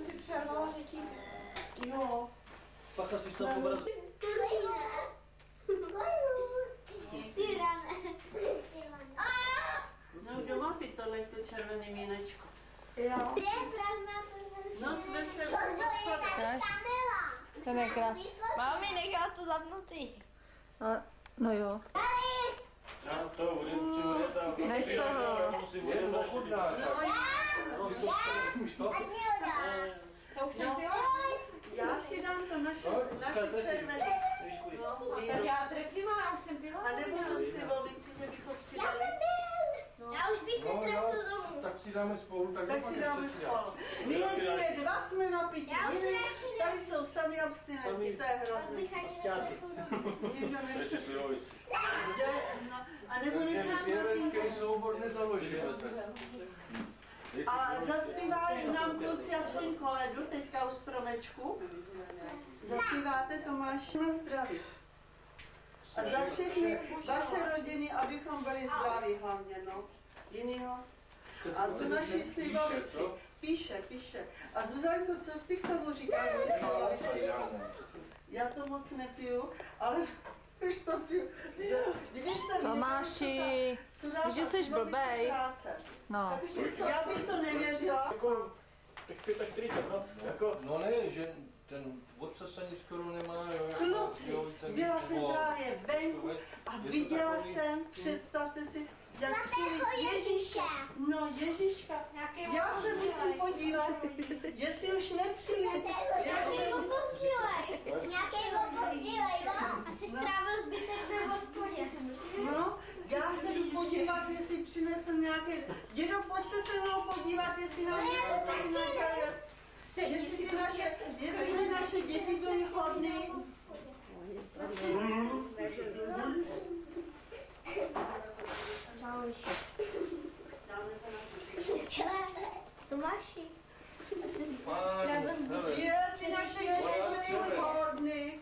jsem si přervala řečí. Jo. Pak asi z toho pobrat. No doma pít tohle to červené mínečko. Jo. No jsme se Ten je krásný. Mami, nechá to zapnutý. No jo. Já to budem si ujet a Nech toho. musím ujet a To už jsem pila. Já si dám to naše červené. Tak já trefím, ale já už jsem pila. A nebudu slivovici, že bychom si dali. Já už bych netrefil domů. Tak si dáme spolu, Tak si dáme spolu. My jedině dva jsme na pití, Já už jiný, radši ne. tady jsou sami abstinenti, to je hrozné. Bych ani netrefil domů. Nikdo nechce. ještě slivovici. No, a nebo Takže nechce svěrecký soubor nezaložíme. a zaspívají nám kluci aspoň koledu, teďka u stromečku. Zaspíváte Tomáš na zdraví. A za všechny vaše rodiny, abychom byli zdraví hlavně, no. Jinýho. A tu naši slivovici. Píše. A Zuzanko, co ty k tomu říkáš, slivovici? Já to moc nepiju, ale už to piju. Kdybyste mě Tomáši, že jsi blbej. No. Já bych to nevěřila. Jako těch 45, no. Jako, No ne, že ten odsasení skoro nemá, jo. Kluci, byla jsem právě venku a viděla jsem, představte si, jak přijeli Ježíše. No Ježíška, já se musím podívat, jestli už nepřijeli. Nějaký opozdílej, no? Asi strávil zbytek ve hospodě. No, já se jdu podívat, jestli přinesl nějaké... Dědo, pojď se mnou podívat, jestli nám něco tady naděje. Jestli ty naše děti byly chodný. Tomáši, asi strávil zbytek. Je, ty naše děti byly chodný.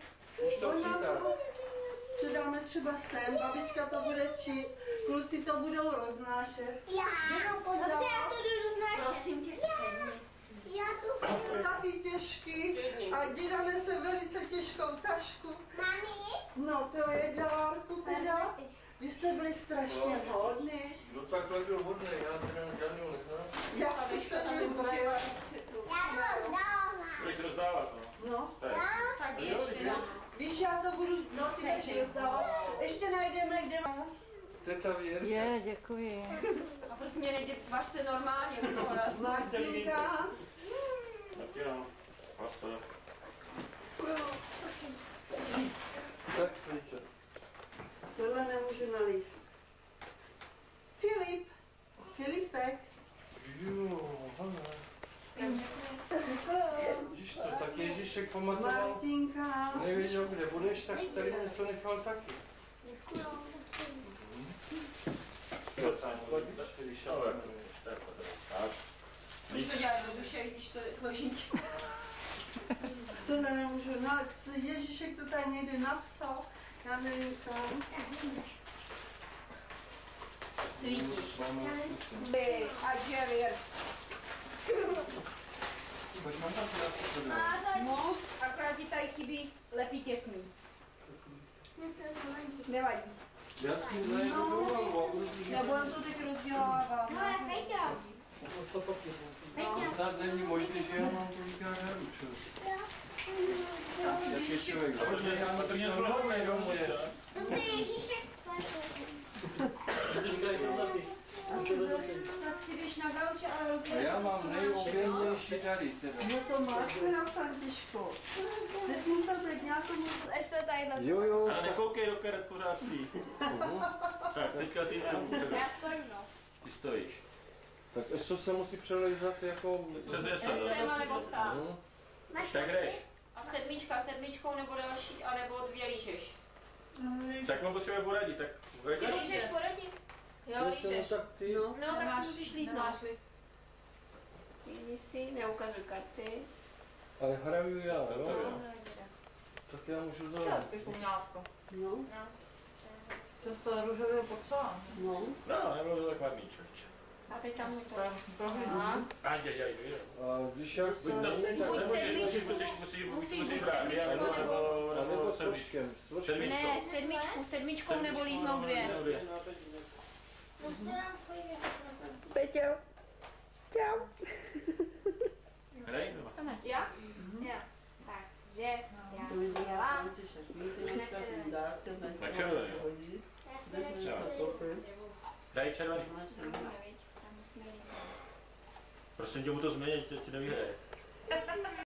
To dáme třeba sem, babička to bude číst, kluci to budou roznášet. Dobře, já to jdu roznášet. Prosím tě, sedni. Já tu. Taky těžký a děda nese velice těžkou tašku. Mami? No to je dárku teda. Vy jste byli strašně hodný. Kdo takhle byl hodný, já teda žádnou neznám. Já bych se nebrala. Já to rozdávám. budeš rozdávat, no. No, Tak běž teda. víš, já to budu noci rozdávat. Ještě najdeme, kde má. Teta Věrka. Je, děkuji. A prosím mě, nejde, tvař se normálně u toho raz. Martinka. Martina, pasta. Tak, pojďte. Tohle nemůžu nalíst. Filipek. Jo, hele. Vidíš to, tak Ježíšek pamatoval. Martinka. Nevěděl, kde budeš, tak tady něco nechal taky. Když to děláš do duše, když to je složitě. Tohle nemůžu nalíst. Ježíšek to tady někde napsal. Já nevím kam. Svítíš. Ty a Javier. No, akorát ti tady chybí lepý těsný. Nevadí. Já s tím zajedu do Valvu. Nebudem to teď rozdělávat. No, jak Peťo. Snad není možné, že já mám toliká naručil. Jak je člověk To se Ježíšek spletl. Tak si běž na gauče a A rozdělávat. já mám nejobjemnější tady teda. No to máš teda, Františku. Nesmí se být nějakou... Ještě tady na Jo, Ale nekoukej do karet, pořád spí. Tak, teďka ty jsem předem. Já stojím, no. Ty stojíš. tak ESO se musí přelejzat jako... Přes 10, Jsem nebo stát. No. Tak jdeš. A sedmičkou nebo další, anebo dvě lížeš. Tak mám potřebuje poradit, tak Ty lížeš poradit? Jo, lížeš. Tak ty... No. No, tak si musíš líznout. Lízni si, neukazuj karty. Ale hraju já, jo? jo. Tak já můžu zahrát. No, To z toho růžového popsala. no. No, nebylo to tak vadný, člověče. A teď tam to. Aj. A víš jak se Musíš brát dvě, nebo složkem. Ne, sedmičkou nebo líznou dvě. Peťo. Čau. Hrej? Jo? Jo. Takže já dělám. Na červený, jo. Daj červený. Prosím tě, mu to změnit, ti nevyhraje.